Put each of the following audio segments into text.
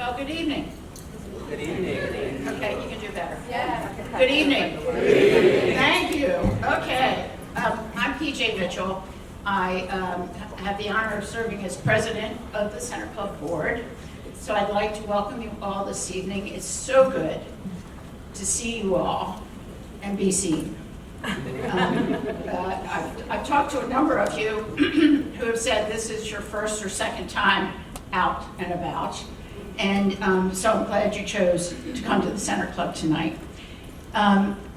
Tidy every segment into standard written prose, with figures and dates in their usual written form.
Well, good evening. Good evening. Okay, you can do better. Yeah. Good evening. Good evening. Thank you. Okay, I'm PJ Mitchell. I have the honor of serving as president of the Center Club Board. So I'd like to welcome you all this evening. It's so good to see you all and be seen. I've talked to a number of you who have said this is your first or second time out and about. And so I'm glad you chose to come to the Center Club tonight.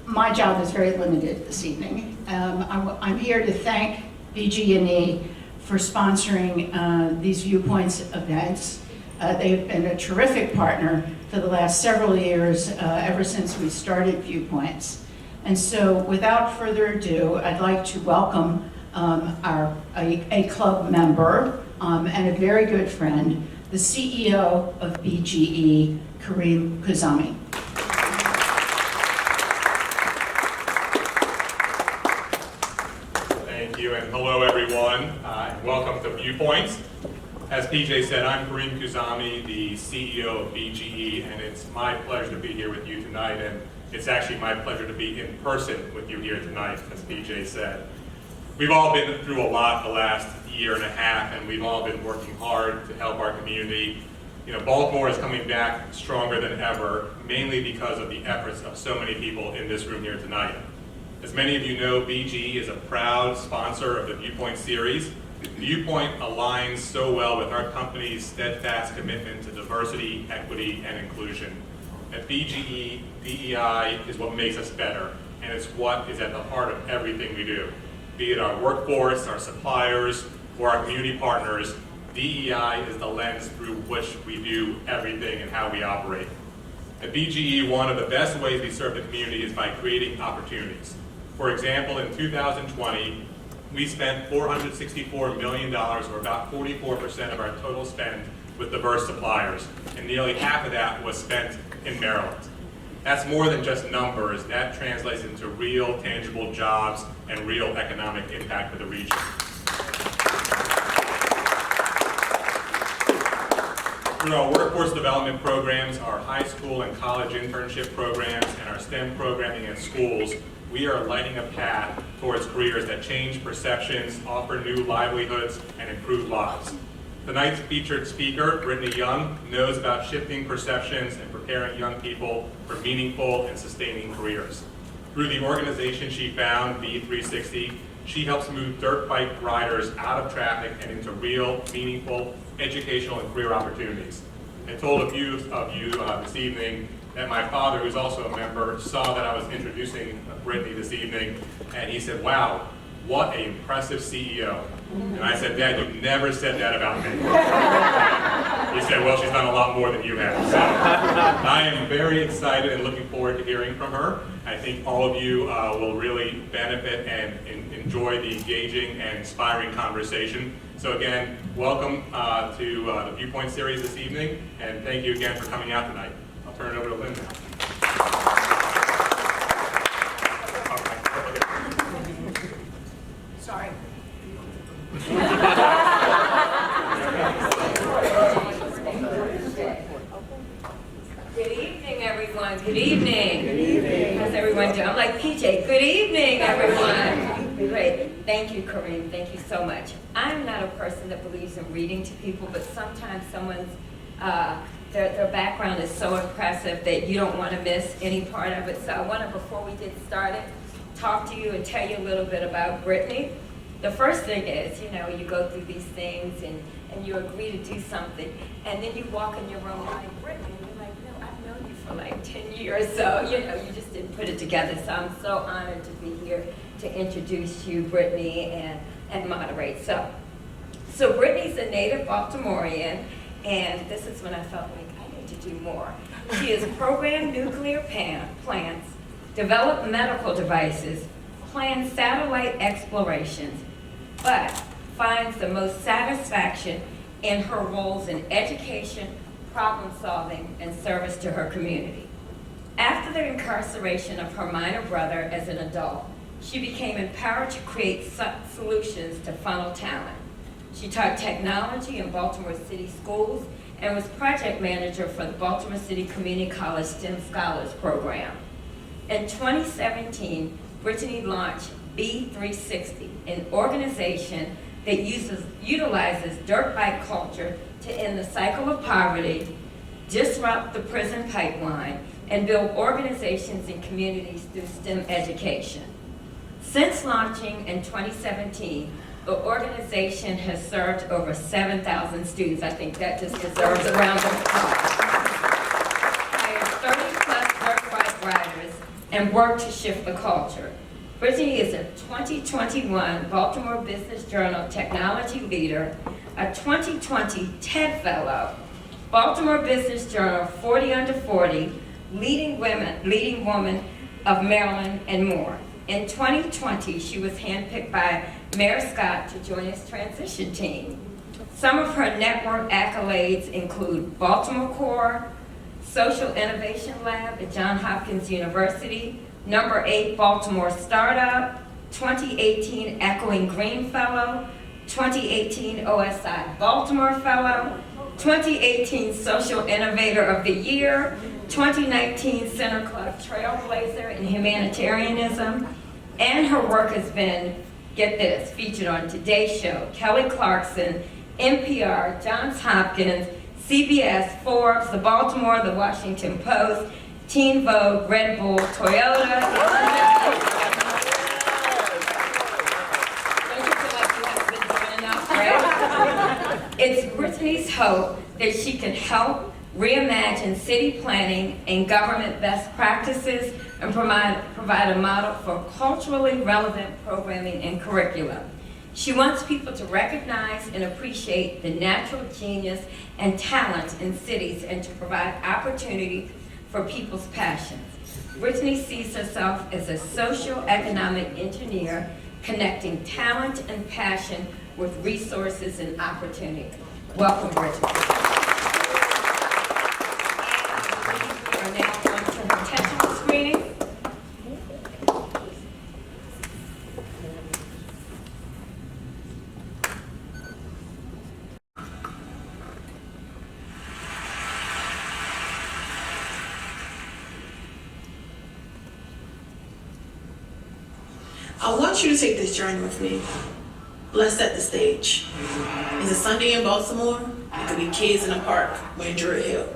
My job is very limited this evening. I'm here to thank BG&E for sponsoring these Viewpoints events. They've been a terrific partner for the last several years, ever since we started Viewpoints. And so without further ado, I'd like to welcome a club member and a very good friend, the CEO of BGE, Carim Khouzami. Thank you, and hello everyone. Welcome to Viewpoints. As PJ said, I'm Carim Khouzami, the CEO of BGE, and it's my pleasure to be here with you tonight, and it's actually my pleasure to be in person with you here tonight, as PJ said. We've all been through a lot the last year and a half, and we've all been working hard to help our community. You know, Baltimore is coming back stronger than ever, mainly because of the efforts of so many people in this room here tonight. As many of you know, BGE is a proud sponsor of the Viewpoint series. Viewpoint aligns so well with our company's steadfast commitment to diversity, equity, and inclusion. At BGE, DEI is what makes us better, and it's what is at the heart of everything we do. Be it our workforce, our suppliers, or our community partners, DEI is the lens through which we do everything and how we operate. At BGE, one of the best ways we serve the community is by creating opportunities. For example, in 2020, we spent $464 million, or about 44% of our total spend, with diverse suppliers, and nearly half of that was spent in Maryland. That's more than just numbers. That translates into real, tangible jobs and real economic impact for the region. Through our workforce development programs, our high school and college internship programs, and our STEM programming at schools, we are lighting a path towards careers that change perceptions, offer new livelihoods, and improve lives. Tonight's featured speaker, Brittany knows about shifting perceptions and preparing young people for meaningful and sustaining careers. Through the organization she found, B360, she helps move dirt bike riders out of traffic and into real, meaningful, educational and career opportunities. I told a few of you this evening that my father, who's also a member, saw that I was introducing Brittany this evening, and he said, "Wow, what an impressive CEO." And I said, "Dad, you've never said that about me." He said, "Well, she's done a lot more than you have." So I am very excited and looking forward to hearing from her. I think all of you will really benefit and enjoy the engaging and inspiring conversation. So again, welcome to the Viewpoint series this evening, and thank you again for coming out tonight. I'll turn it over to Lynn now. Sorry. Good evening, everyone. Good evening. Good evening. How's everyone doing? I'm like PJ. Good evening, everyone. Great. Thank you, Carim. Thank you so much. I'm not a person that believes in reading to people, but sometimes someone's their background is so impressive that you don't want to miss any part of it. So I want to, before we get started, talk to you and tell you a little bit about Brittany. The first thing is, you know, you go through these things and you agree to do something, and then you walk in your room and like, Brittany, and you're like, no, I've known you for like 10 years, so, you know, you just didn't put it together. So I'm so honored to be here to introduce you, Brittany, and moderate. So Brittany's a native Baltimorean, and this is when I felt like I need to do more. She has programmed nuclear plants, developed medical devices, planned satellite explorations, but finds the most satisfaction in her roles in education, problem solving, and service to her community. After the incarceration of her minor brother as an adult, she became empowered to create solutions to funnel talent. She taught technology in Baltimore City schools and was project manager for the Baltimore City Community College STEM Scholars Program. In 2017, Brittany launched B360, an organization that utilizes dirt bike culture to end the cycle of poverty, disrupt the prison pipeline, and build organizations and communities through STEM education. Since launching in 2017, the organization has served over 7,000 students. I think that just deserves a round of applause. Hired 30+ dirt bike riders and worked to shift the culture. Brittany is a 2021 Baltimore Business Journal Technology Leader, a 2020 TED Fellow, Baltimore Business Journal 40 Under 40, Leading Woman of Maryland, and more. In 2020, she was handpicked by Mayor Scott to join his transition team. Some of her network accolades include Baltimore Core, Social Innovation Lab at Johns Hopkins University, number 8 Baltimore Startup, 2018 Echoing Green Fellow, 2018 OSI Baltimore Fellow, 2018 Social Innovator of the Year, 2019 Center Club Trailblazer in Humanitarianism, and her work has been, get this, featured on Today's Show, Kelly Clarkson, NPR, Johns Hopkins, CBS, Forbes, The Baltimore, The Washington Post, Teen Vogue, Red Bull, Toyota. Don't you feel like you haven't been doing enough, right? It's Brittany's hope that she can help reimagine city planning and government best practices and provide a model for culturally relevant programming and curriculum. She wants people to recognize and appreciate the natural genius and talent in cities and to provide opportunity for people's passions. Brittany sees herself as a socio-economic engineer connecting talent and passion with resources and opportunity. Welcome, Brittany. We are now on to the technical screening. I want you to take this journey with me. Let's set the stage. It's a Sunday in Baltimore. It could be kids in a park or in Druid Hill.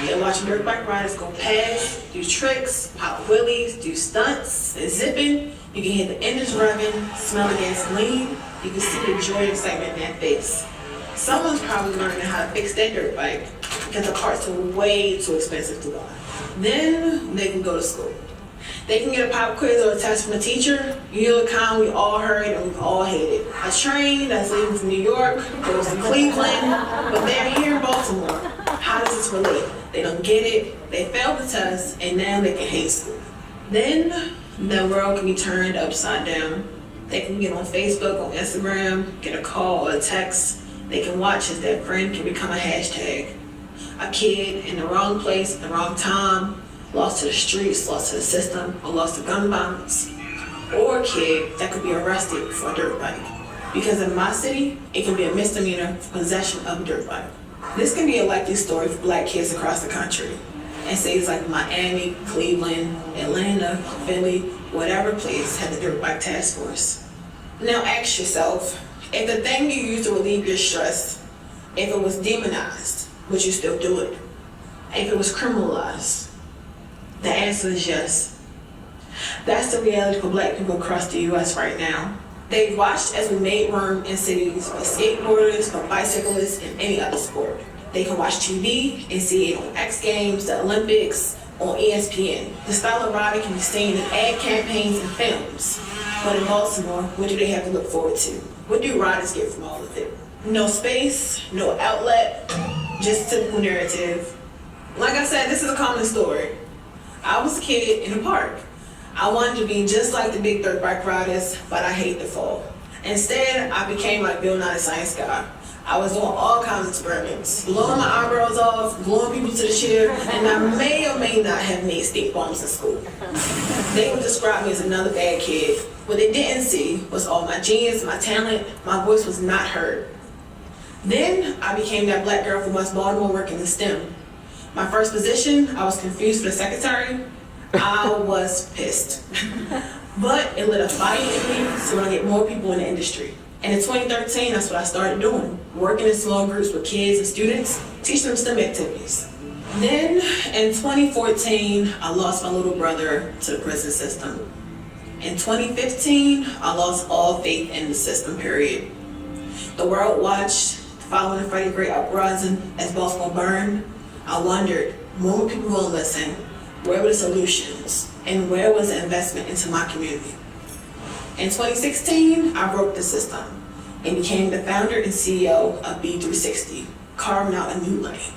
They're watching dirt bike riders go past, do tricks, pop wheelies, do stunts, and zipping. You can hear the engines revving, smell the gasoline. You can see the joy and excitement in their face. Someone's probably learning how to fix their dirt bike because the parts are way too expensive to buy. Then they can go to school. They can get a pop quiz or a test from a teacher. You know the kind we all heard and we all hated. A train that's leaving from New York goes to Cleveland, but they're here in Baltimore. How does this relate? They don't get it, they failed the test, and now they can hate school. Then the world can be turned upside down. They can get on Facebook, on Instagram, get a call or a text. They can watch as their friend can become a hashtag. A kid in the wrong place at the wrong time, lost to the streets, lost to the system, or lost to gun violence. Or a kid that could be arrested for a dirt bike. Because in my city, it can be a misdemeanor for possession of a dirt bike. This can be a likely story for black kids across the country. In cities like Miami, Cleveland, Atlanta, Philly, whatever place had the dirt bike task force. Now ask yourself, if the thing you use to relieve your stress, if it was demonized, would you still do it? If it was criminalized? The answer is yes. That's the reality for black people across the US right now. They've watched as we made room in cities for skateboarders, for bicyclists, and any other sport. They can watch TV and see it on X Games, the Olympics, on ESPN. The style of riding can be seen in ad campaigns and films. But in Baltimore, what do they have to look forward to? What do riders get from all of it? No space, no outlet, just typical narrative. Like I said, this is a common story. I was a kid in a park. I wanted to be just like the big dirt bike riders, but I hate the fall. Instead, I became like Bill Nye the Science Guy. I was doing all kinds of experiments, blowing my eyebrows off, gluing people to the chair, and I may or may not have made stink bombs in school. They would describe me as another bad kid. What they didn't see was all my genius, my talent, my voice was not heard. Then I became that black girl from West Baltimore working in STEM. My first position, I was confused for the secretary. I was pissed. But it lit a fire in me, so I get more people in the industry. And in 2013, that's what I started doing, working in small groups with kids and students, teaching them STEM activities. Then in 2014, I lost my little brother to the prison system. In 2015, I lost all faith in the system, period. The world watched, following the Friday Great Uprising as Baltimore burned. I wondered, when were people going to listen? Where were the solutions? And where was the investment into my community? In 2016, I broke the system and became the founder and CEO of B360, carving out a new lane.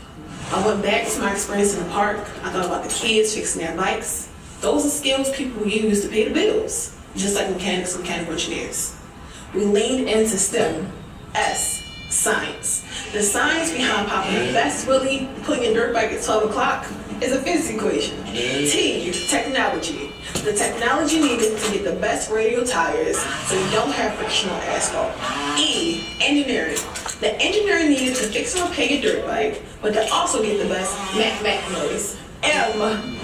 I went back to my experience in the park. I thought about the kids fixing their bikes. Those are skills people use to pay the bills, just like mechanics and mechanical engineers. We leaned into STEM, S, science. The science behind popping the best really putting a dirt bike at 12 o'clock is a physics equation. T, technology. The technology needed to get the best radial tires so you don't have frictional asphalt. E, engineering. The engineering needed to fix and repair your dirt bike, but to also get the best noise. M,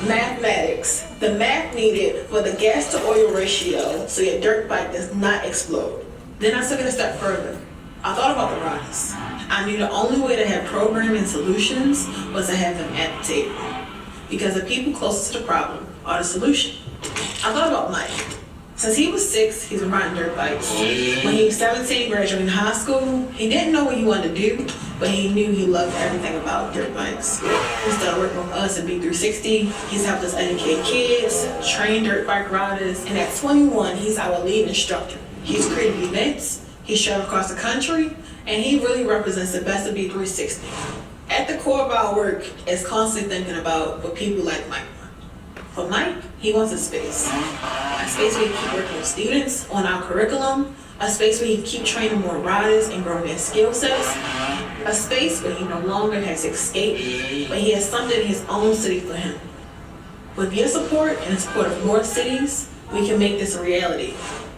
mathematics. The math needed for the gas to oil ratio so your dirt bike does not explode. Then I took it a step further. I thought about the riders. I knew the only way to have programming solutions was to have them at the table, because the people closest to the problem are the solution. I thought about Mike. Since he was 6, he's been riding dirt bikes. When he was 17, graduating high school, he didn't know what he wanted to do, but he knew he loved everything about dirt bikes. He started working with us at B360. He's helped us educate kids, train dirt bike riders, and at 21, he's our lead instructor. He's created events, he's traveled across the country, and he really represents the best of B360. At the core of our work is constantly thinking about what people like Mike want. For Mike, he wants a space where he can keep working with students on our curriculum, a space where he can keep training more riders and growing their skill sets, a space where he no longer has to escape, but he has something in his own city for him. With your support and the support of more cities, we can make this a reality.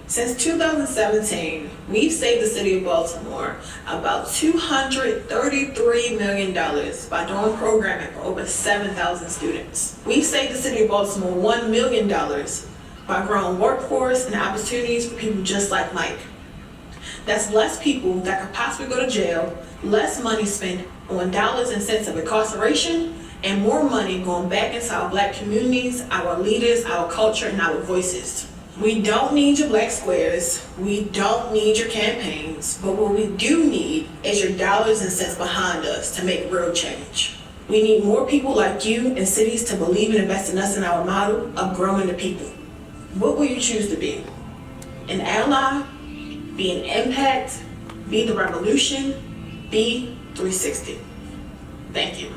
Since 2017, we've saved the city of Baltimore about $233 million by doing programming for over 7,000 students. We've saved the city of Baltimore $1 million by growing workforce and opportunities for people just like Mike. That's less people that could possibly go to jail, less money spent on dollars and cents of incarceration, and more money going back into our black communities, our leaders, our culture, and our voices. We don't need your black squares, we don't need your campaigns, but what we do need is your dollars and cents behind us to make real change. We need more people like you in cities to believe and invest in us in our model of growing the people. What will you choose to be? An ally, be an impact, be the revolution, be 360. Thank you.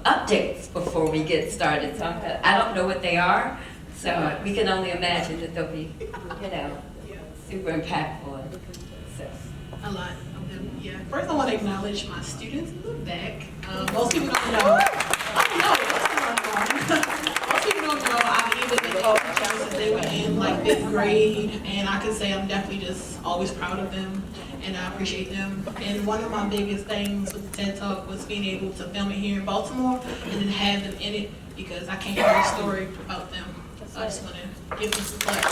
Updates before we get started. So I don't know what they are, so we can only imagine that they'll be, super impactful. So. A lot of them, yeah. First, I want to acknowledge my students in the back. Most people don't know. Most people don't know I even been called teachers since they were in like 5th grade, and I can say I'm definitely just always proud of them, and I appreciate them. And one of my biggest things with the TED Talk was being able to film it here in Baltimore and then have them in it, because I can't hear a story about them. So I just want to give them some claps.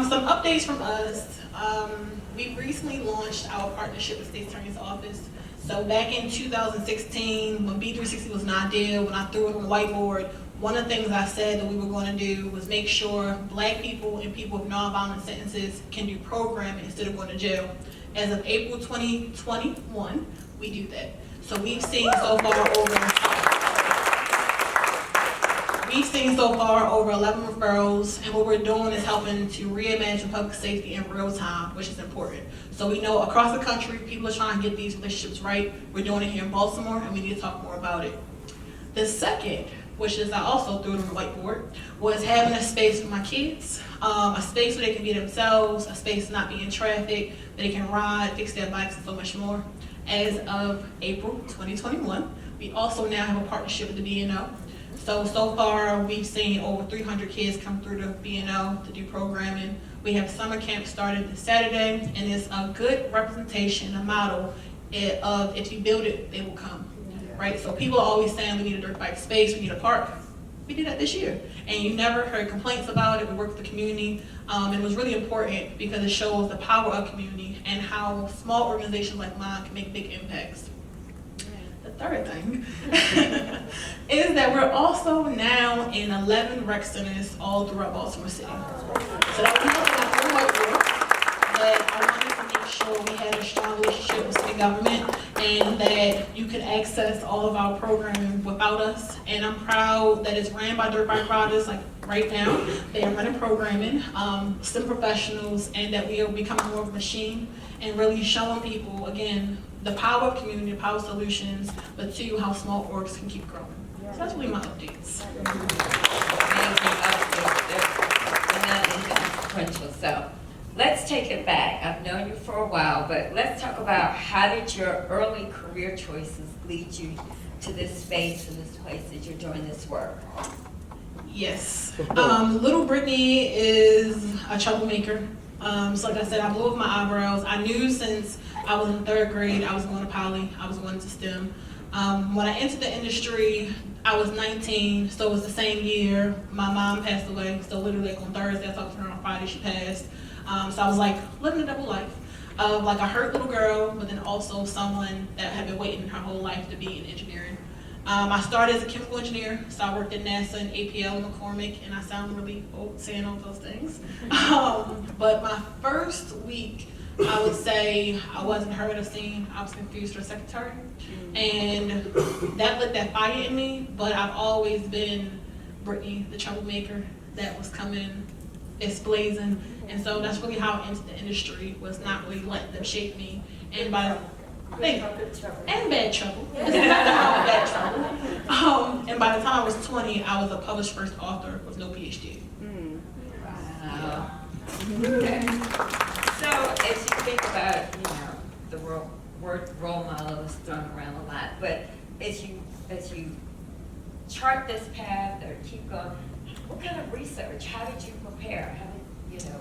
Some updates from us. We recently launched our partnership with State Attorney's Office. So back in 2016, when B360 was an idea, when I threw it on the whiteboard, one of the things I said that we were going to do was make sure black people and people with nonviolent sentences can do programming instead of going to jail. As of April 2021, we do that. So we've seen so far over 11 referrals, and what we're doing is helping to reimagine public safety in real time, which is important. So we know across the country, people are trying to get these relationships right. We're doing it here in Baltimore, and we need to talk more about it. The second, which is I also threw it on the whiteboard, was having a space for my kids, a space where they can be themselves, a space to not be in traffic, that they can ride, fix their bikes, and so much more. as of April 2021. We also now have a partnership with the B&O. So far we've seen over 300 kids come through the B&O to do programming. We have summer camp started this Saturday, and it's a good representation, a model of if you build it, they will come, right? So people are always saying we need a dirt bike space, we need a park. We did that this year, and you never heard complaints about it. We worked with the community, and it was really important because it shows the power of community and how small organizations like mine can make big impacts. The third thing is that we're also now in 11 rec centers all throughout Baltimore City. So that was nothing like whiteboard, but I wanted to make sure we had a strong relationship with city government and that you could access all of our programming without us. And I'm proud that it's ran by dirt bike riders. Like right now, they are running programming, STEM professionals, and that we are becoming more of a machine and really showing people, again, the power of community, the power of solutions, but two, how small orgs can keep growing. So that's really my updates. They're not inconsequential. So let's take it back. I've known you for a while, but let's talk about how did your early career choices lead you to this space and this place that you're doing this work? Yes. Little Brittany is a troublemaker. So like I said, I blew up my eyebrows. I knew since I was in 3rd grade, I was going to poly, I was going to STEM. When I entered the industry, I was 19, so it was the same year my mom passed away. So literally like on Thursday, I talked to her on Friday, she passed. So I was like living a double life of like a hurt little girl, but then also someone that had been waiting her whole life to be in engineering. I started as a chemical engineer, so I worked at NASA and APL and McCormick, and I sound really old saying all those things. But my first week, I would say I wasn't heard of seen. I was confused for a secretary, and that lit that fire in me. But I've always been Brittany, the troublemaker that was coming, it's blazing, and so that's really how I entered the industry. Was not really letting them shape me, and by and bad trouble. Bad trouble. And by the time I was 20, I was a published first author with no PhD. Wow. Okay. So as you think about, the word role model is thrown around a lot, but as you chart this path or keep going, what kind of research? How did you prepare?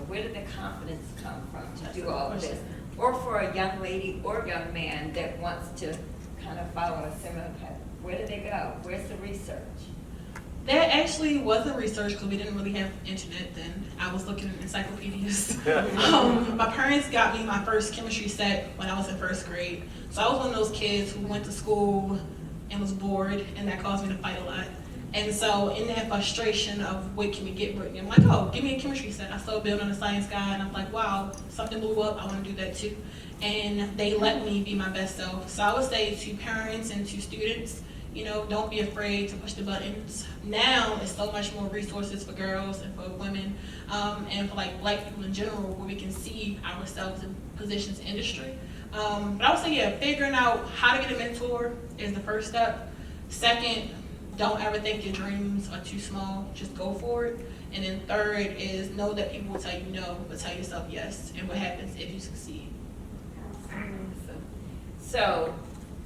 Where did the confidence come from to do all of this? Or for a young lady or young man that wants to kind of follow a similar path, where do they go? Where's the research? There actually wasn't research because we didn't really have internet then. I was looking at encyclopedias. My parents got me my first chemistry set when I was in 1st grade. So I was one of those kids who went to school and was bored, and that caused me to fight a lot. And so in that frustration of what can we get Brittany, I'm like, oh, give me a chemistry set. I started building a science guide, and I'm like, wow, something blew up, I want to do that too. And they let me be my best self. So I would say to parents and to students, don't be afraid to push the buttons. Now it's so much more resources for girls and for women, and for like Black people in general, where we can see ourselves in positions in industry. But I would say, figuring out how to get a mentor is the first step. Second, don't ever think your dreams are too small, just go for it. And then third is know that people will tell you no, but tell yourself yes, and what happens if you succeed. So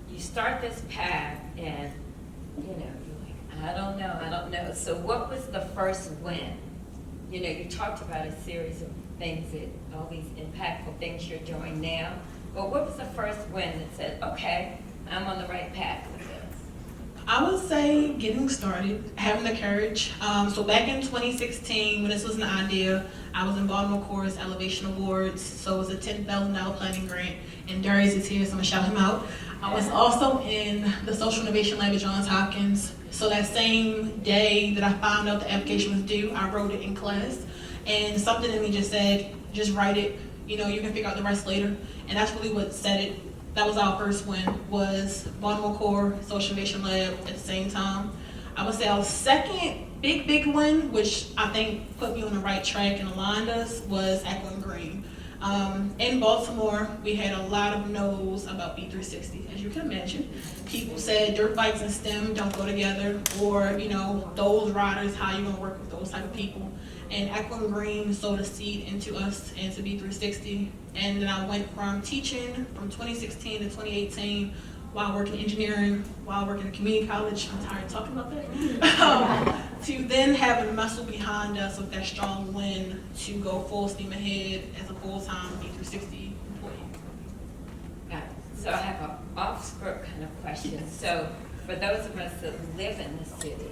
you start this path and, you're like, I don't know. So what was the first win? You talked about a series of things, all these impactful things you're doing now, but what was the first win that said, okay, I'm on the right path with this? I would say getting started, having the courage. So back in 2016, when this was an idea, I was in Baltimore Core's Elevation Awards. So it was a $10,000 planning grant, and Darius is here, so I'm gonna shout him out. I was also in the Social Innovation Lab at Johns Hopkins. So that same day that I found out the application was due, I wrote it in class, and something in me just said, just write it. You can figure out the rest later, and that's really what said it. That was our first win, was Baltimore Core, Social Innovation Lab at the same time. I would say our second big win, which I think put me on the right track and aligned us, was Aqua Green. In Baltimore, we had a lot of no's about B360, as you can imagine. People said dirt bikes and STEM don't go together, or, those riders, how you gonna work with those type of people. and Equitable Green sowed a seed into us and to B360. And then I went from teaching from 2016 to 2018 while working engineering, while working at community college. I'm tired of talking about that. To then having the muscle behind us with that strong win to go full steam ahead as a full-time B360 employee. Got it. So I have an off-script kind of question. So for those of us that live in the city,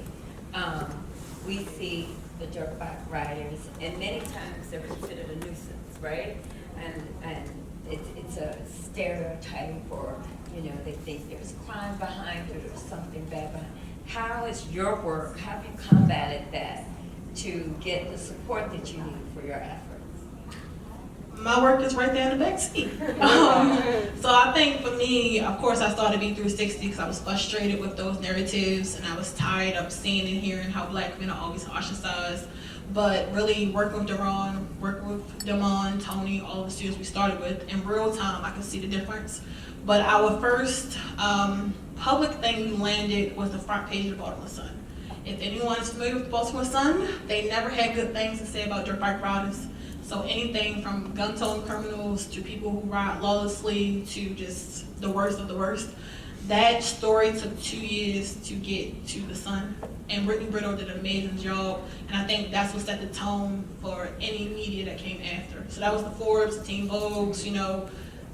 we see the dirt bike riders, and many times they're considered a nuisance, right? And it's a stereotype, or they think there's crime behind it or something bad behind. How is your work? How have you combated that to get the support that you need for your efforts? My work is right there in the back seat. So I think for me, of course, I started B360 because I was frustrated with those narratives, and I was tired of seeing and hearing how Black men are always ostracized. But really working with Deron, working with Damon, Tony, all of the students we started with, in real time, I could see the difference. But our first public thing we landed was the front page of the Baltimore Sun. If anyone is familiar with the Baltimore Sun, they never had good things to say about dirt bike riders. So anything from gun-toting criminals to people who ride lawlessly to just the worst of the worst. That story took 2 years to get to the Sun, and Brittany did an amazing job, and I think that's what set the tone for any media that came after. So that was the Forbes, the Teen Vogues,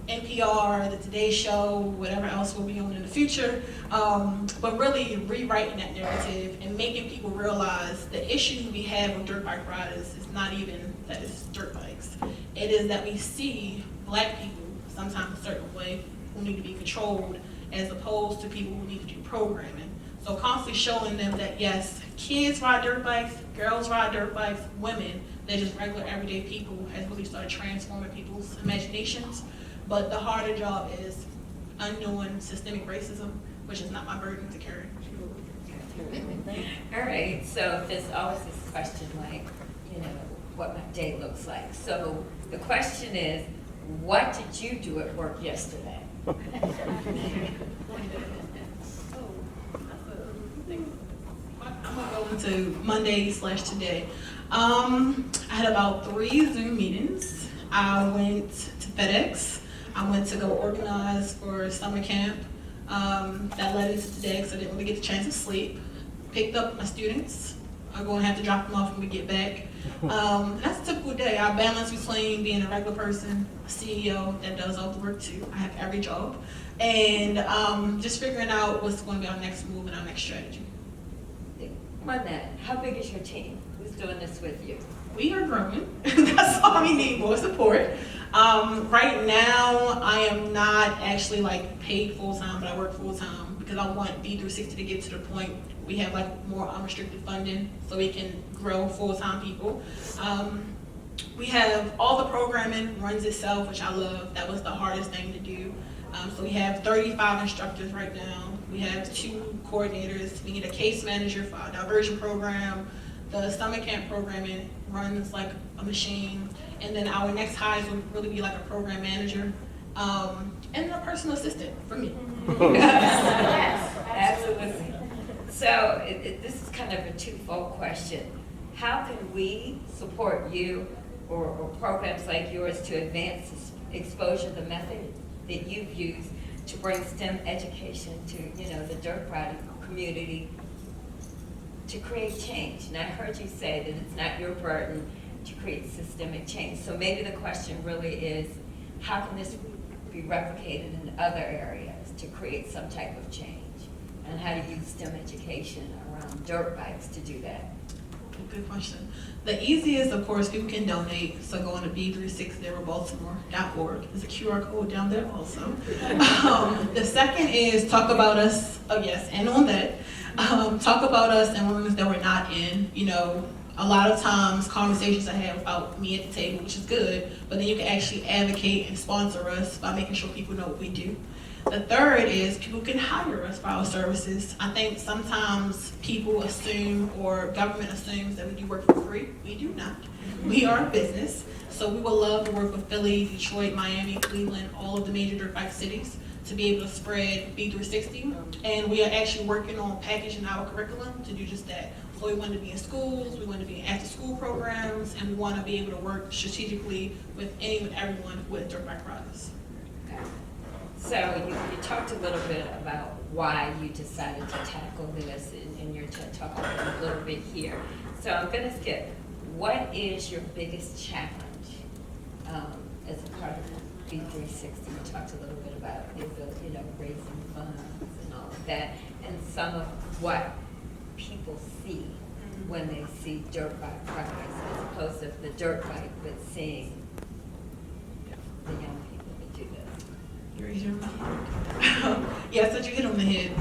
NPR, the Today Show, whatever else will be on in the future, but really rewriting that narrative and making people realize the issue we have with dirt bike riders is not even that it's dirt bikes. It is that we see Black people sometimes a certain way who need to be controlled, as opposed to people who need to do programming. So constantly showing them that yes, kids ride dirt bikes, girls ride dirt bikes, women, they're just regular everyday people, has really started transforming people's imaginations. But the harder job is undoing systemic racism, which is not my burden to carry. All right, so there's always this question like, what my day looks like. So the question is, what did you do at work yesterday? I'm gonna go into Monday/today. I had about 3 Zoom meetings. I went to FedEx. I went to go organize for summer camp. That led into today because I didn't really get the chance to sleep. Picked up my students. I'm going to have to drop them off when we get back. That's a typical day. I balance between being a regular person, a CEO that does all the work too. I have every job. And just figuring out what's going to be our next move and our next strategy. On that, how big is your team? Who's doing this with you? We are growing. That's all we need, more support. Right now, I am not actually paid full-time, but I work full-time because I want B360 to get to the point we have more unrestricted funding so we can grow full-time people. We have all the programming runs itself, which I love. That was the hardest thing to do. So we have 35 instructors right now. We have 2 coordinators. We need a case manager for our diversion program. The summer camp programming runs like a machine. And then our next hires will really be like a program manager. And a personal assistant for me. Yes, absolutely. So this is kind of a twofold question. How can we support you or programs like yours to advance this exposure, the method that you've used to bring STEM education to the dirt riding community to create change? And I heard you say that it's not your burden to create systemic change. So maybe the question really is, how can this be replicated in other areas to create some type of change? And how to use STEM education around dirt bikes to do that? Good question. The easiest, of course, people can donate. So going to B360Baltimore.org. There's a QR code down there also. The second is talk about us. Oh yes, and on that, talk about us in rooms that we're not in. A lot of times conversations I have without me at the table, which is good, but then you can actually advocate and sponsor us by making sure people know what we do. The third is people can hire us for our services. I think sometimes people assume, or government assumes, that we do work for free. We do not. We are a business, so we would love to work with Philly, Detroit, Miami, Cleveland, all of the major dirt bike cities to be able to spread B360. And we are actually working on packaging our curriculum to do just that. So we want to be in schools, we want to be in after-school programs, and we want to be able to work strategically with any and everyone with dirt bike riders. Okay. So you talked a little bit about why you decided to tackle this in your TED Talk a little bit here. So I'm going to skip. What is your biggest challenge as a part of B360? You talked a little bit about raising funds and all of that, and some of what people see when they see dirt bike riders, as opposed to the dirt bike, but seeing the young people that do this. You raise your hand. Yes, that you hit on the head.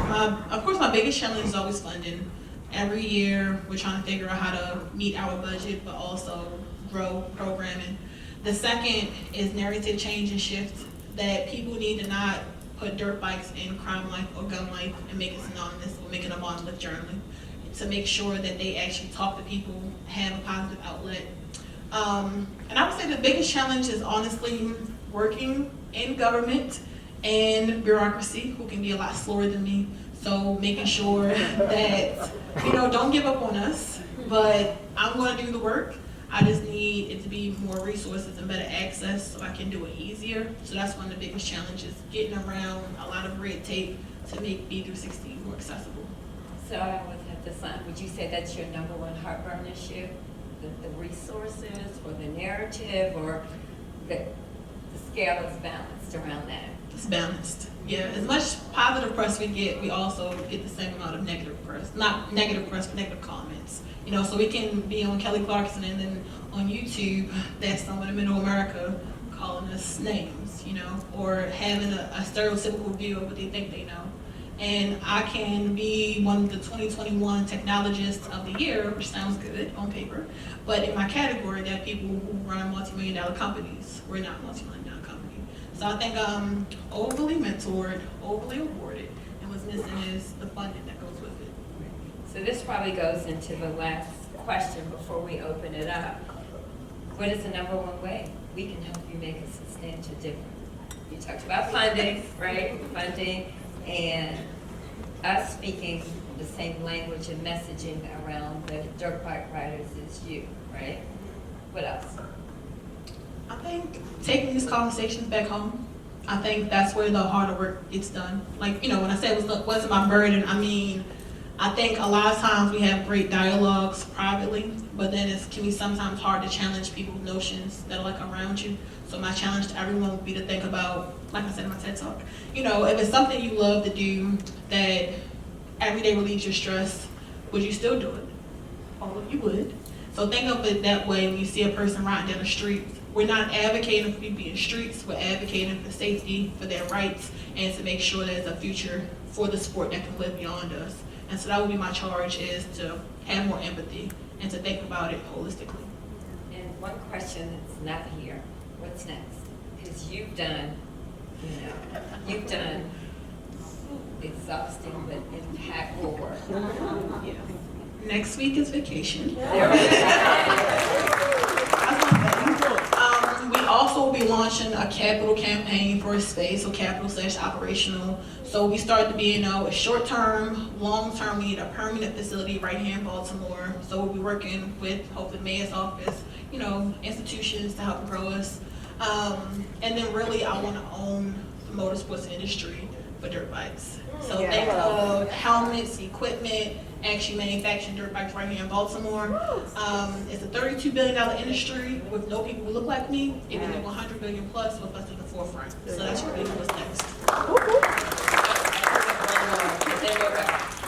Of course, my biggest challenge is always funding. Every year, we're trying to figure out how to meet our budget, but also grow programming. The second is narrative change and shift, that people need to not put dirt bikes in crime life or gun life and make it synonymous or make it a monolith journaling, to make sure that they actually talk to people, have a positive outlet. And I would say the biggest challenge is honestly working in government and bureaucracy, who can be a lot slower than me. So making sure that, don't give up on us, but I'm gonna do the work. I just need it to be more resources and better access so I can do it easier. So that's one of the biggest challenges, getting around a lot of red tape to make B360 more accessible. So I always have to sign. Would you say that's your number one heartburn issue? The resources or the narrative, or the scale is balanced around that? It's balanced. Yeah, as much positive press we get, we also get the same amount of negative press. Not negative press, but negative comments. So we can be on Clarkson and then on YouTube, that's someone in middle America calling us names, or having a stereotypical view of what they think they know. And I can be one of the 2021 technologists of the year, which sounds good on paper, but in my category, there are people who run multi-million-dollar companies. We're not a multi-million-dollar company. So I think I'm overly mentored, overly awarded, and what's missing is the funding that goes with it. So this probably goes into the last question before we open it up. What is the number one way we can help you make a substantial difference? You talked about funding, right? Funding, and us speaking the same language and messaging around the dirt bike riders is you, right? What else? I think taking these conversations back home, I think that's where the harder work gets done. Like, when I said it wasn't my burden, I think a lot of times we have great dialogues privately, but then it can be sometimes hard to challenge people's notions that are around you. So my challenge to everyone would be to think about, like I said in my TED Talk, if it's something you love to do that every day relieves your stress, would you still do it? All of you would. So think of it that way when you see a person riding down the street. We're not advocating for people in streets, we're advocating for safety, for their rights, and to make sure there's a future for the sport that can live beyond us. And so that would be my charge, is to have more empathy and to think about it holistically. And one question that's not here, what's next? Because you've done exhausting but impactful work. Yeah. Next week is vacation. We also will be launching a capital campaign for a space, so capital/operational. So we start to be, short term, long term, we need a permanent facility right here in Baltimore. So we'll be working with, hopefully, the mayor's office, institutions to help grow us. And then really, I want to own the motorsports industry for dirt bikes. So think of helmets, equipment, actually manufacturing dirt bikes right here in Baltimore. It's a $32 billion industry with no people who look like me. It can do $100 billion plus with us at the forefront. So that's really what's next.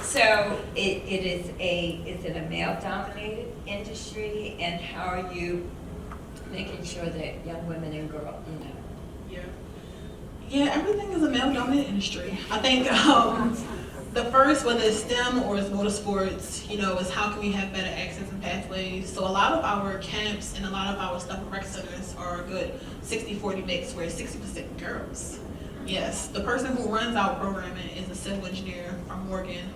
So is it a male-dominated industry, and how are you making sure that young women and girls, Yeah, everything is a male-dominated industry. I think the first, whether it's STEM or it's motorsports, is how can we have better access and pathways. So a lot of our camps and a lot of our stuff rec centers are a good 60-40 mix, where it's 60% girls. Yes, the person who runs our programming is a civil engineer from Morgan.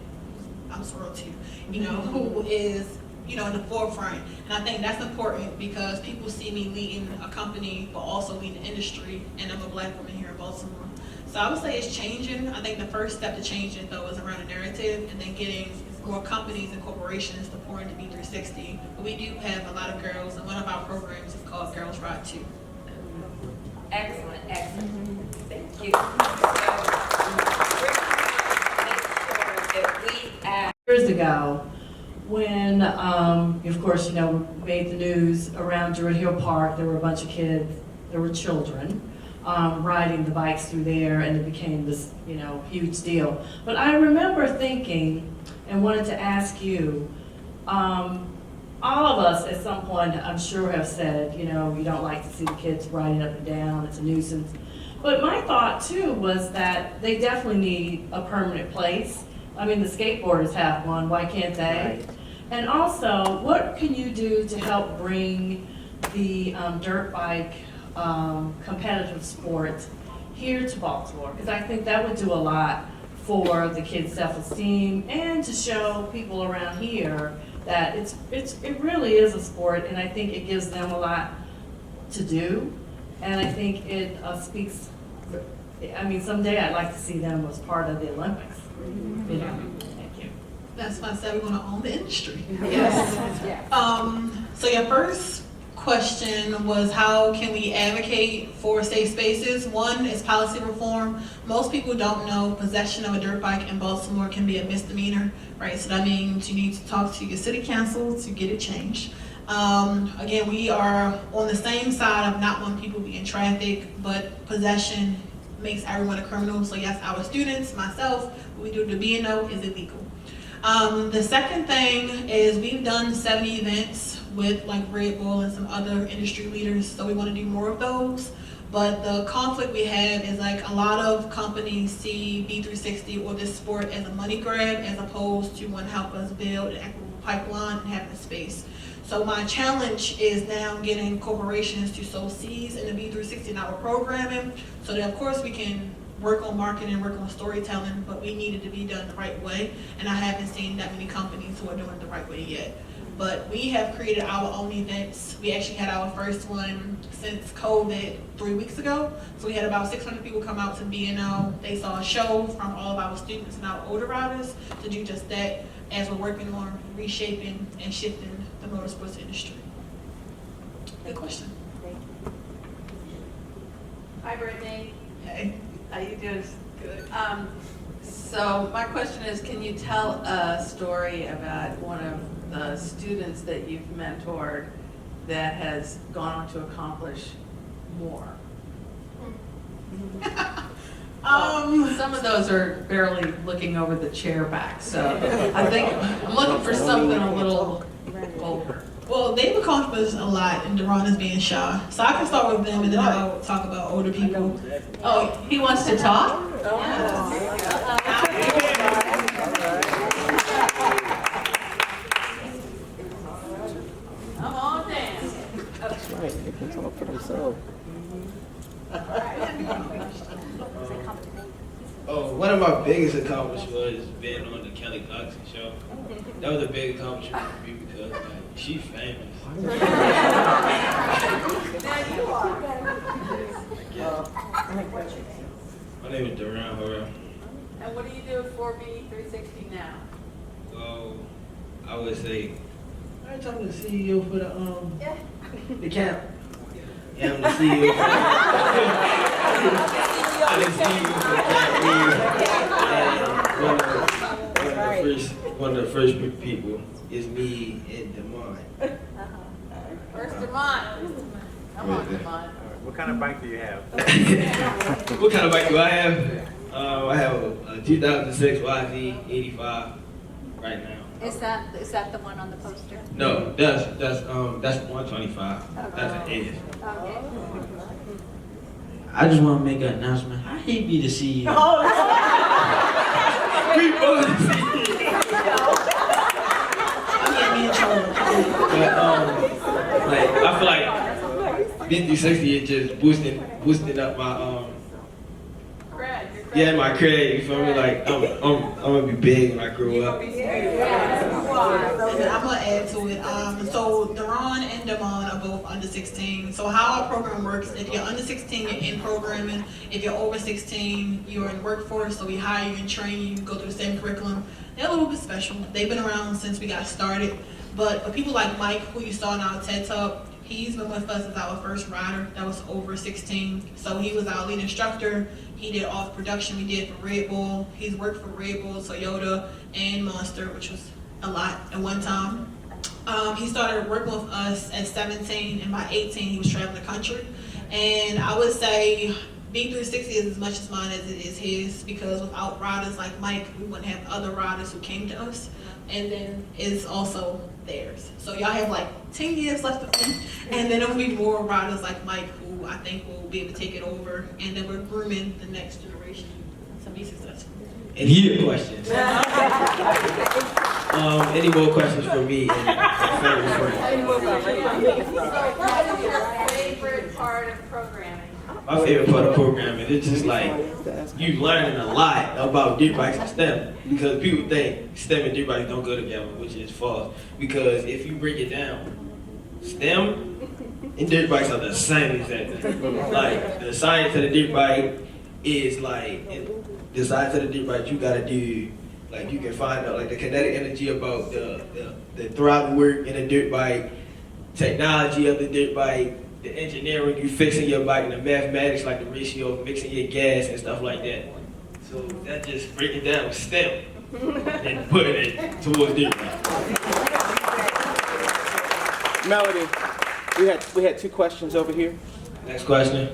I'm sorry too. Who is in the forefront. And I think that's important because people see me leading a company, but also leading the industry, and I'm a Black woman here in Baltimore. So I would say it's changing. I think the first step to changing, though, is around the narrative, and then getting more companies and corporations to pour into B360. But we do have a lot of girls, and one of our programs is called Girls Ride Too. Excellent, excellent. Thank you. So, we're going to make sure that we add Years ago, when, of course, you know, we made the news around Druid Hill Park, there were a bunch of kids, there were children, riding the bikes through there, and it became this, you know, huge deal. But I remember thinking, and wanted to ask you, all of us at some point, I'm sure, have said, you know, you don't like to see the kids riding up and down, it's a nuisance. But my thought too was that they definitely need a permanent place. I mean, the skateboarders have one, why can't they? Right. And also, what can you do to help bring the dirt bike competitive sport here to Baltimore? Because I think that would do a lot for the kids' self-esteem and to show people around here that it really is a sport, and I think it gives them a lot to do. And I think it speaks, I mean, someday I'd like to see them as part of the Olympics. You know? Thank you. That's why I said we want to own the industry. Yes. So your first question was, how can we advocate for safe spaces? One is policy reform. Most people don't know possession of a dirt bike in Baltimore can be a misdemeanor, right? So that means you need to talk to your city council to get it changed. Again, we are on the same side of not wanting people to be in traffic, but possession makes everyone a criminal. So yes, our students, myself, we do the B&O is illegal. The second thing is we've done 70 events with like Red Bull and some other industry leaders, so we want to do more of those. But the conflict we have is like a lot of companies see B360 or this sport as a money grab as opposed to want to help us build an equitable pipeline and having space. So my challenge is now getting corporations to sow seeds in the B360 in our programming, so that of course we can work on marketing, work on storytelling, but we need it to be done the right way. And I haven't seen that many companies who are doing it the right way yet. But we have created our own events. We actually had our first one since COVID 3 weeks ago. So we had about 600 people come out to B&O. They saw a show from all of our students and our older riders to do just that as we're working on reshaping and shifting the motorsports industry. Good question. Hi, Brittany. Hey. How you doing? Good. So my question is, can you tell a story about one of the students that you've mentored that has gone on to accomplish more? Some of those are barely looking over the chair back, so I think I'm looking for something a little older. Well, they've accomplished a lot, and Deron is being shy. So I can start with them, and then I'll talk about older people. Oh, he wants to talk? Come on down. That's right, they can talk for themselves. Oh, one of my biggest accomplishments was being on the Clarkson show. That was a big accomplishment for me because like, she's famous. Now you are. My name is Duran. And what do you do for B360 now? So I would say I'm talking to the CEO for the camp. Yeah, I'm the CEO. I'm the CEO for the camp. One of the first people is me and Demond. First Demond. Come on, Demond. What kind of bike do you have? What kind of bike do I have? I have a 2006 YZ 85 right now. Is that the one on the poster? No, that's 125. That's an 80. Okay. I just want to make an announcement. I hate be the CEO. Like I feel like B360 is just boosting up my my credit. You feel me? Like I'm gonna be big when I grow up. And I'm gonna add to it. So Deron and Demond are both under 16. So how our program works, if you're under 16, you're in programming. If you're over 16, you're in workforce. So we hire you and train you, go through the same curriculum. they're a little bit special. They've been around since we got started. But people like Mike, who you saw in our TED Talk, he's been with us as our first rider that was over 16. So he was our lead instructor. He did all the production we did for Red Bull. He's worked for Red Bull, Toyota, and Monster, which was a lot at one time. He started working with us at 17, and by 18 he was traveling the country. And I would say B360 is as much as mine as it is his, because without riders like Mike, we wouldn't have other riders who came to us. And then it's also theirs. So y'all have like 10 years left of me, and then there will be more riders like Mike who I think will be able to take it over, and then we're grooming the next generation to be successful. And heated questions. Any more questions for me? What is your favorite part of programming? My favorite part of programming, it's just like you learning a lot about dirt bikes and STEM, because people think STEM and dirt bikes don't go together, which is false. Because if you break it down, STEM and dirt bikes are the same exact thing. Like the science of the dirt bike is like the science of the dirt bike. You gotta do like you can find out like the kinetic energy about the throttle work in a dirt bike, technology of the dirt bike, the engineering, you fixing your bike, and the mathematics, like the ratio of mixing your gas and stuff like that. So that just breaking down STEM and putting it towards dirt bike. Melody, we had 2 questions over here. Next question.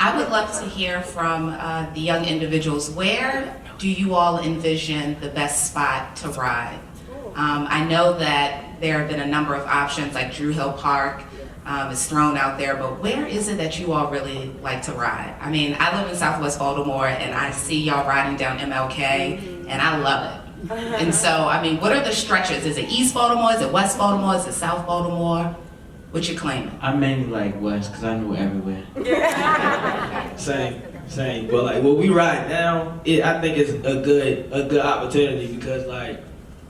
I would love to hear from the young individuals. Where do you all envision the best spot to ride? I know that there have been a number of options, like Drew Hill Park is thrown out there, but where is it that you all really like to ride? I mean, I live in Southwest Baltimore, and I see y'all riding down MLK, and I love it. And so, I mean, what are the stretches? Is it East Baltimore? Is it West Baltimore? Is it South Baltimore? What you claiming? I mainly like West because I know everywhere. Same. But like what we ride now, I think it's a good opportunity, because like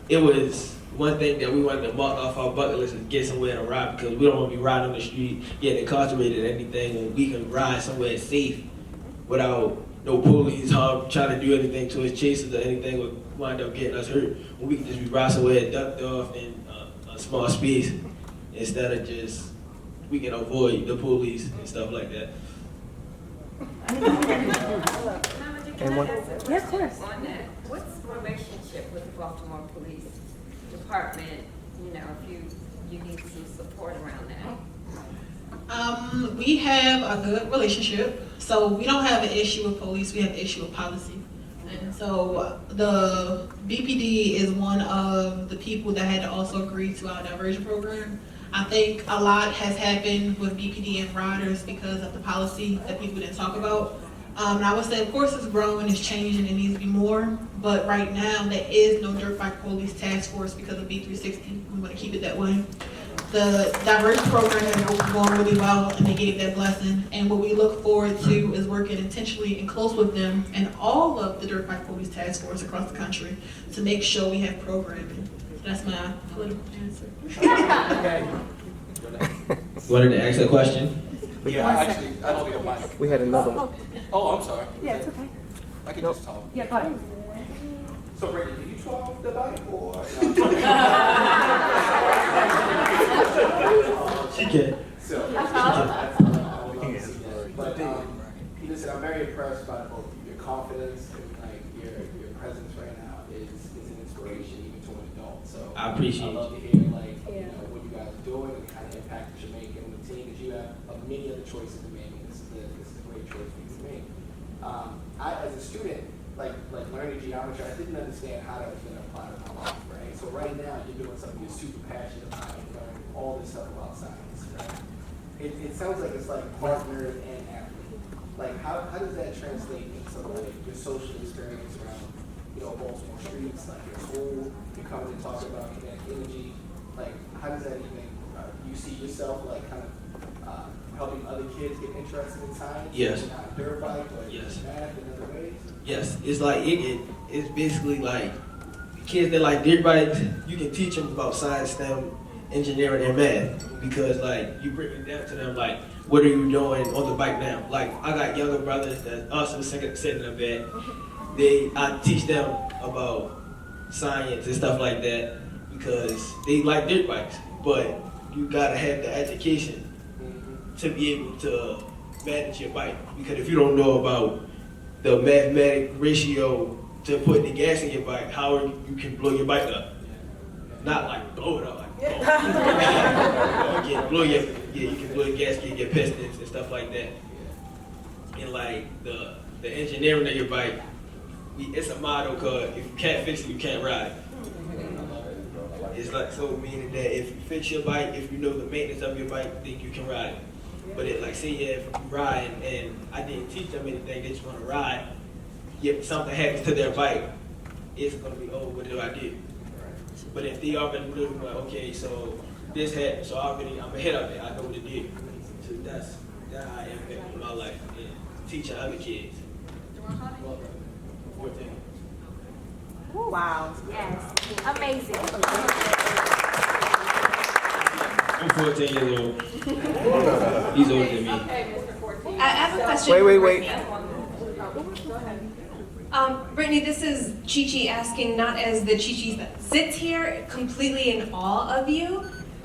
it was one thing that we wanted to mark off our bucket list is get somewhere to ride, because we don't want to be riding on the street getting incarcerated or anything, when we can ride somewhere safe without no police trying to do anything to us, chases or anything would wind up getting us hurt. When we can just be riding somewhere ducked off in a small space, instead of just, we can avoid the police and stuff like that. Yeah, of course. On that, what's the relationship with the Baltimore Police Department? You know, if you need some support around that. We have a good relationship. So we don't have an issue with police, we have an issue with policy. And so the BPD is one of the people that had to also agree to our diversion program. I think a lot has happened with BPD and riders because of the policy that people didn't talk about. And I would say, of course, it's growing, it's changing, it needs to be more. But right now, there is no dirt bike police task force because of B360. We want to keep it that way. The diversion program has been going really well, and they gave that blessing. And what we look forward to is working intentionally and close with them and all of the dirt bike police task force across the country to make sure we have programming. That's my political answer. Wanted to ask a question? Yeah, actually, I don't get mic. We had another one. Oh, I'm sorry. Yeah, it's okay. I can just talk. Yeah, go ahead. So, Brittany, did you 12 the bike or? She can. So, but listen, I'm very impressed by both your confidence and like your presence right now is an inspiration even to an adult. So I appreciate I love to hear like you know what you guys are doing and the kind of impact that you're making with the team, because you have many other choices to make, and this is a great choice for you to make. I, as a student, like learning geometry, I didn't understand how that was going to apply to my life, right? So right now, you're doing something you're super passionate about and learning all this stuff about science, right? It sounds like it's like partner and athlete. Like how does that translate into like your social experience around, you know, Baltimore streets, like your school, you coming to talk about kinetic energy, like how does that even, you see yourself like kind of helping other kids get interested in science? Yes. Not dirt bike, but Yes. math in other ways? Yes, it's like it's basically like kids that like dirt bikes. You can teach them about science, STEM, engineering and math, because like you bring it down to them like, what are you doing on the bike now? Like I got younger brothers that also sitting up there. I teach them about science and stuff like that because they like dirt bikes, but you gotta have the education to be able to manage your bike, because if you don't know about the mathematic ratio to put the gas in your bike, how you can blow your bike up. Not like blow it up, like blow. You can blow your gasket, your pistons and stuff like that. And like the engineering of your bike, it's a motto called if you can't fix it, you can't ride. It's like, so meaning that if you fix your bike, if you know the maintenance of your bike, then you can ride it. But it, like say if you ride and I didn't teach them anything, they just want to ride, if something happens to their bike, it's going to be, oh, what did I do? But if they already know, like, okay, so this happened, so I'm ahead of it, I know what to do. So that's how I impact my life and teaching other kids. 14. Wow. Yes. Amazing. I'm 14 years old. He's older than me. Okay, Mr. 14. I have a question. Wait. Go ahead. Brittany, this is Chi-Chi asking, not as the Chi-Chi that sits here completely in awe of you,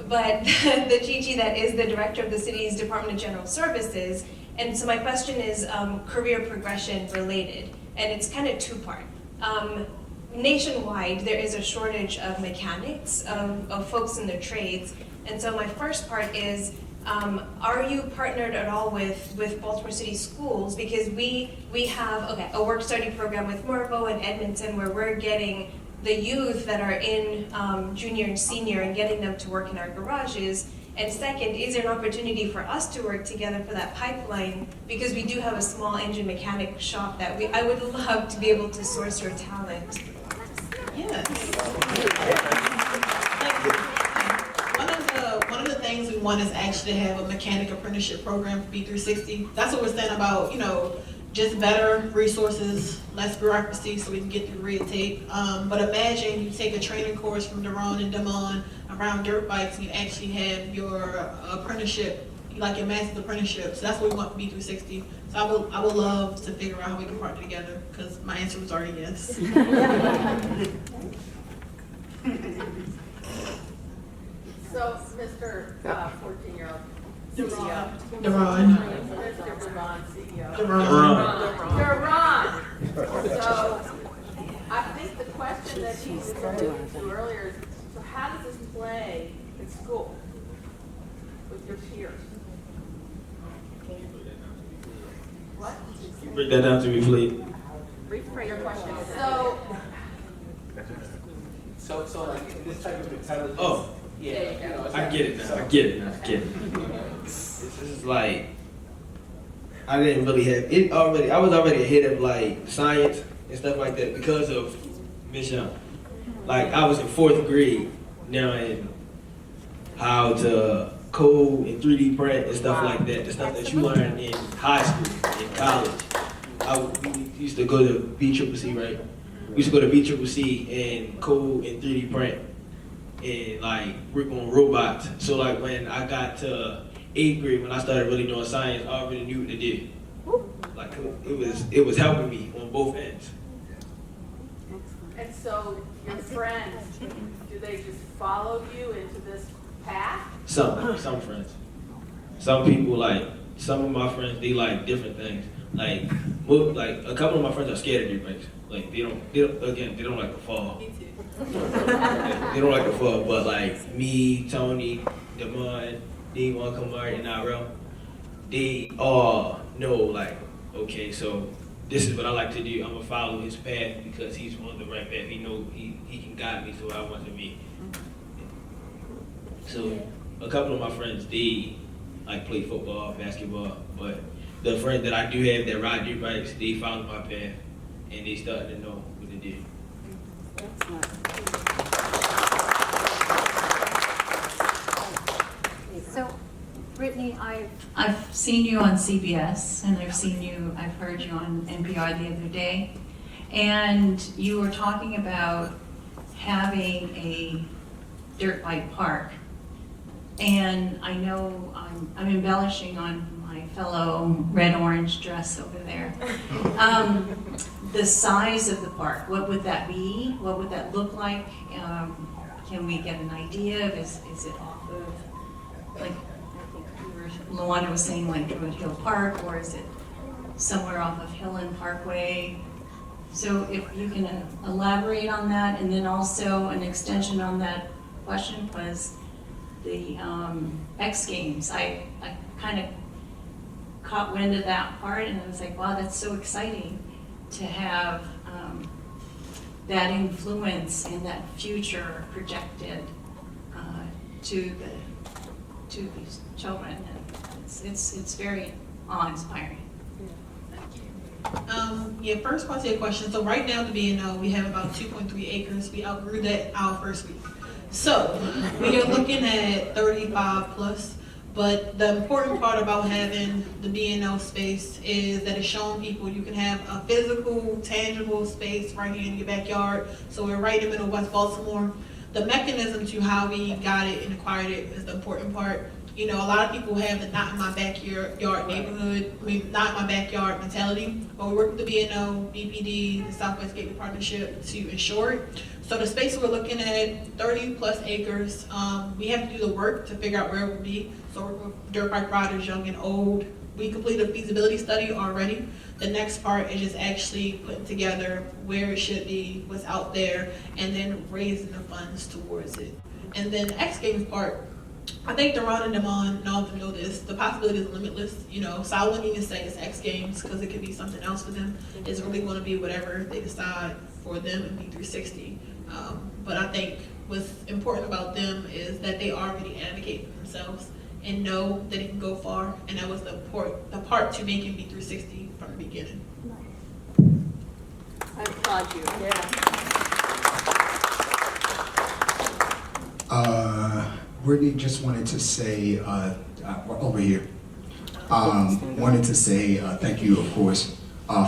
but the Chi-Chi that is the director of the city's Department of General Services. And so my question is career progression related, and it's kind of two-part. Nationwide, there is a shortage of mechanics, of folks in the trades. And so my first part is, are you partnered at all with Baltimore City Schools? Because we have a work-study program with Morvo and Edmonton where we're getting the youth that are in junior and senior and getting them to work in our garages. And second, is there an opportunity for us to work together for that pipeline? Because we do have a small engine mechanic shop that I would love to be able to source your talent. Yes. One of the things we want is actually to have a mechanic apprenticeship program for B360. That's what we're saying about, just better resources, less bureaucracy so we can get through red tape. But imagine you take a training course from Daron and Damon around dirt bikes and you actually have your apprenticeship, like your master's apprenticeship. So that's what we want for B360. So I would love to figure out how we can partner together because my answer was already yes. So, Mr. 14-year-old CEO. Daron. Mr. Daron, CEO. Daron. So, I think the question that he was alluding to earlier is, so how does this play in school with your peers? What? You break that down to me, please. Rephrase your question. So like this type of intelligence. Oh. Yeah. I get it now. This is like, I didn't really have it already. I was already ahead of like science and stuff like that because of Miss Young. Like I was in 4th grade knowing how to code and 3D print and stuff like that. The stuff that you learn in high school, in college. We used to go to B360, right? We used to go to B360 and code and 3D print and like work on robots. So like when I got to 8th grade, when I started really doing science, I already knew what to do. Like it was helping me on both ends. And so your friends, do they just follow you into this path? Some friends. Some people like, some of my friends, they like different things. Like a couple of my friends are scared of dirt bikes. Like they don't like to fall. Me too. They don't like to fall, but like me, Tony, Damon, D1 Kamar, and Narelle, they all know like, okay, so this is what I like to do. I'm gonna follow his path because he's on the right path. He know he can guide me to where I want to be. So a couple of my friends, they like play football, basketball, but the friends that I do have that ride dirt bikes, they follow my path and they starting to know what to do. So, Brittany, I've seen you on CBS, and I've heard you on NPR the other day, and you were talking about having a dirt bike park. And I know I'm embellishing on my fellow red-orange dress over there. The size of the park, what would that be? What would that look like? Can we get an idea of, is it off of, like, I think Luana was saying, like Druid Hill Park, or is it somewhere off of Hillen Parkway? So if you can elaborate on that, and then also an extension on that question was the X Games. I kind of caught wind of that part, and I was like, wow, that's so exciting to have that influence and that future projected to these children. And it's very awe-inspiring. Yeah, first part of your question. So right now, the B&O, we have about 2.3 acres. We outgrew that our first week. So we are looking at 35 plus. But the important part about having the B&O space is that it's showing people you can have a physical, tangible space right here in your backyard. So we're right in the middle of West Baltimore. The mechanism to how we got it and acquired it is the important part. You know, a lot of people have the not in my backyard neighborhood, not in my backyard mentality, but we work with the B&O, BPD, the Southwest Gateway Partnership to ensure it. So the space we're looking at, 30 plus acres. We have to do the work to figure out where it will be. So we're with dirt bike riders, young and old. We completed a feasibility study already. The next part is just actually putting together where it should be, what's out there, and then raising the funds towards it. And then the X Games part, I think Deron and Damon and all of them know this. The possibility is limitless, you know. So I wouldn't even say it's X Games because it could be something else for them. It's really going to be whatever they decide for them in B360. But I think what's important about them is that they already advocate for themselves and know that it can go far. And that was the part to making B360 from the beginning. I applaud you. Yeah. Brittany, just wanted to say, over here, wanted to say thank you, of course,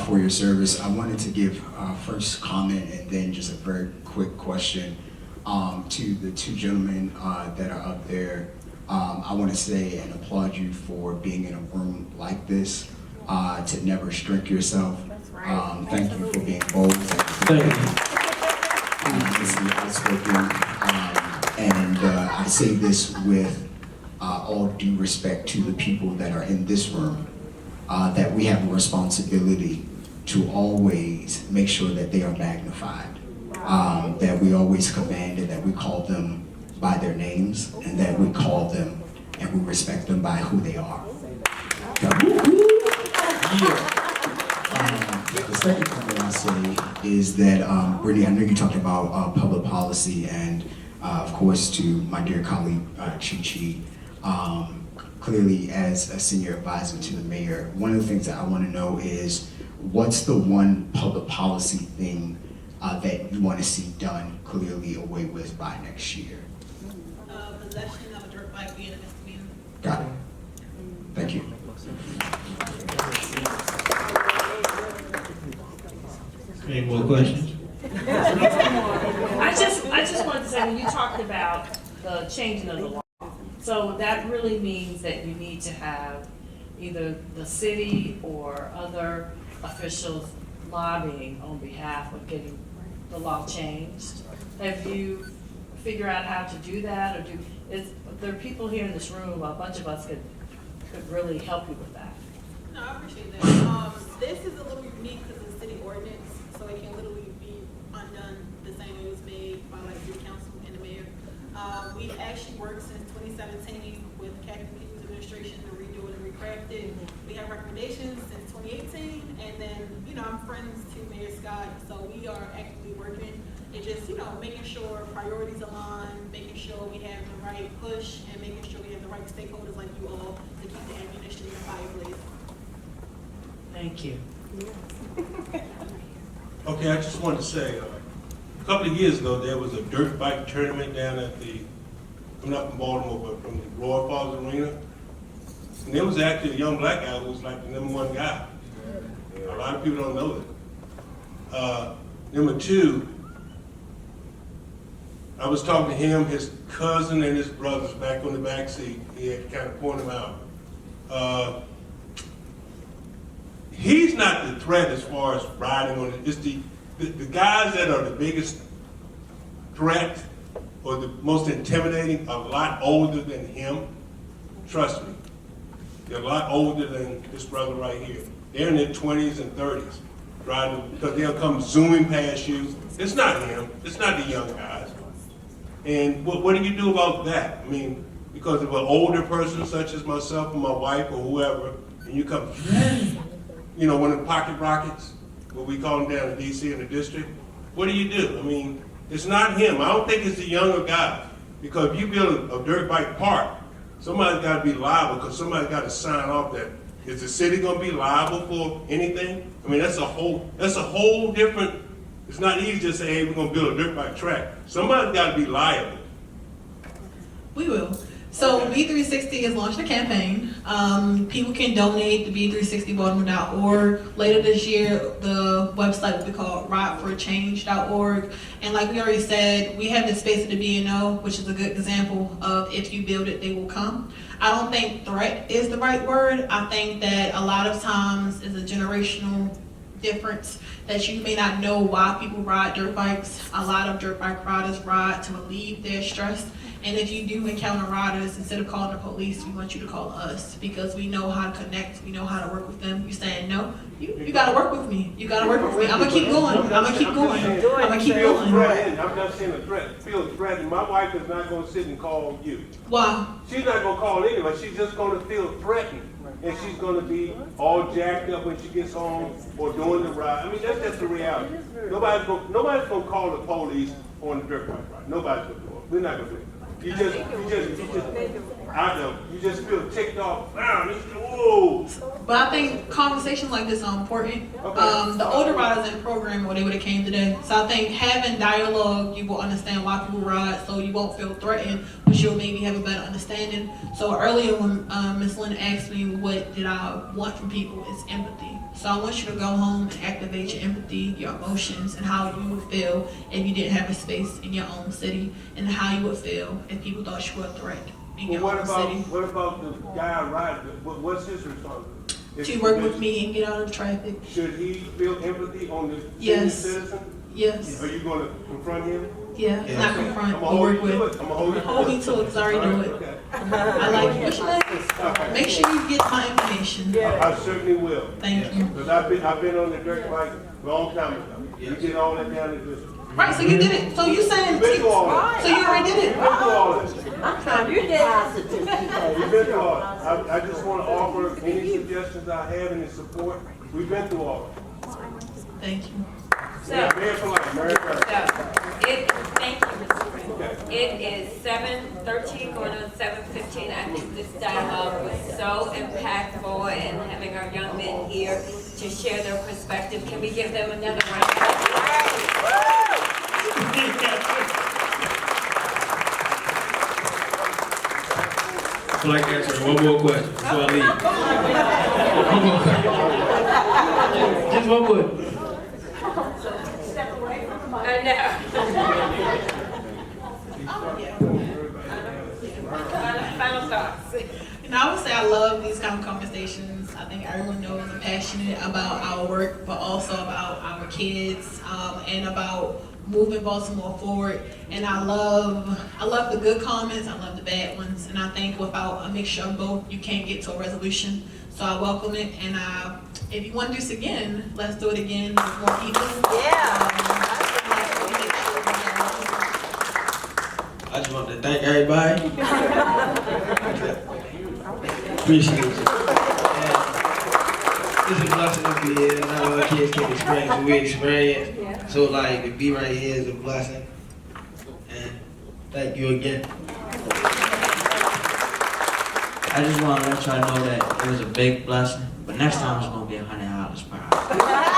for your service. I wanted to give first comment and then just a very quick question to the two gentlemen that are up there. I want to say and applaud you for being in a room like this, to never restrict yourself. Thank you for being bold. Thank you. Outspoken. And I say this with all due respect to the people that are in this room, that we have a responsibility to always make sure that they are magnified, that we always command and that we call them by their names, and that we call them and we respect them by who they are. The second thing I say is that, Brittany, I know you talked about public policy and of course, to my dear colleague, Chi-Chi, clearly as a senior advisor to the mayor, one of the things that I want to know is, what's the one public policy thing that you want to see done clearly away with by next year? Possession of a dirt bike being a misdemeanor. Got it. Thank you. Any more questions? I just wanted to say, when you talked about the changing of the law, so that really means that you need to have either the city or other officials lobbying on behalf of getting the law changed. Have you figured out how to do that, or there are people here in this room, a bunch of us could really help you with that? No, I appreciate that. This is a little unique because it's a city ordinance, so it can literally be undone the same way it was made by like city council and the mayor. We've actually worked since 2017 with Carim Khouzami's administration to redo it and recraft it. We have recommendations since 2018, and then, you know, I'm friends to Mayor Scott, so we are actively working. It's just, you know, making sure priorities align, making sure we have the right push, and making sure we have the right stakeholders like you all to keep the ammunition in the fireplace. Thank you. Okay, I just wanted to say, a couple of years ago, there was a dirt bike tournament down at I'm not from Baltimore, but from the Royal Falls Arena. And there was actually a young black guy who was like the #1 guy. A lot of people don't know that. Number two, I was talking to him, his cousin and his brothers back on the back seat. He had kind of pointed them out. He's not the threat as far as riding on it. It's the guys that are the biggest threat or the most intimidating are a lot older than him. Trust me. They're a lot older than this brother right here. They're in their 20s and 30s, driving, because they'll come zooming past you. It's not him. It's not the young guys. And what do you do about that? I mean, because of an older person such as myself or my wife or whoever, and you come, you know, one of the pocket rockets, what we call them down in D.C. in the district, what do you do? I mean, it's not him. I don't think it's the younger guys. Because if you build a dirt bike park, somebody's got to be liable because somebody's got to sign off that. Is the city going to be liable for anything? I mean, that's a whole different, it's not easy to say, hey, we're going to build a dirt bike track. Somebody's got to be liable. We will. So B360 has launched a campaign. People can donate to B360Baltimore.org. Later this year, the website will be called rideforchange.org. And like we already said, we have this space at the B&O, which is a good example of if you build it, they will come. I don't think threat is the right word. I think that a lot of times is a generational difference that you may not know why people ride dirt bikes. A lot of dirt bike riders ride to relieve their stress. And if you do encounter riders, instead of calling the police, we want you to call us because we know how to connect, we know how to work with them. You're saying, no, you gotta work with me. You gotta work with me. I'm gonna keep going. I'm gonna keep going. I'm gonna keep going. I'm not saying a threat. Feel threatened. My wife is not gonna sit and call you. Why? She's not gonna call anybody. She's just gonna feel threatened. And she's gonna be all jacked up when she gets home or doing the ride. I mean, that's just the reality. Nobody's gonna call the police on the dirt bike ride. Nobody's gonna do it. We're not gonna do it. You just feel ticked off. Whoa. But I think conversations like this are important. The older riders in the program, or they would have came today. So I think having dialogue, you will understand why people ride, so you won't feel threatened, but you'll maybe have a better understanding. So earlier when Ms. Lynn asked me what did I want from people, it's empathy. So I want you to go home and activate your empathy, your emotions, and how you would feel if you didn't have a space in your own city, and how you would feel if people thought you were a threat in your own city. What about the guy riding? What's his responsibility? To work with me and get out of traffic. Should he feel empathy on the Yes. citizen? Yes. Are you going to confront him? Yeah, Yeah. not confront, I'm but gonna work hold you with. to it. I'm gonna hold you to Hold it. me to it, because I already know it. Okay. I like it. What's your name? Make sure you get my information. I certainly will. Thank you. Because I've been on the dirt bike a long time ago. You did all that down in this. Right, so you did it. So you saying, You've been through all that. so you already did it. You've been through all this. You did. We've been through all that. I just want to offer any suggestions I have, any support. We've been through all that. Thank you. So, Mayor for life, Mary Burke. thank you, Mr. Green. It is 7:13 going on 7:15. I think this dialogue was so impactful, and having our young men here to share their perspective. Can we give them another round of applause? I'd like to answer one more question before I leave. One more question. Just one more. I know. Final thoughts. And I would say I love these kind of conversations. I think everyone knows I'm passionate about our work, but also about our kids, and about moving Baltimore forward. And I love the good comments, I love the bad ones, and I think without a mixture of both, you can't get to a resolution. So I welcome it, and if you want to do this again, let's do it again with more people. I just want to thank everybody. Appreciate you. It's a blessing to be here. Not all kids can experience what we experience. So like to be right here is a blessing. And thank you again. I just want to let y'all know that it was a big blessing, but next time it's going to be $100 per hour.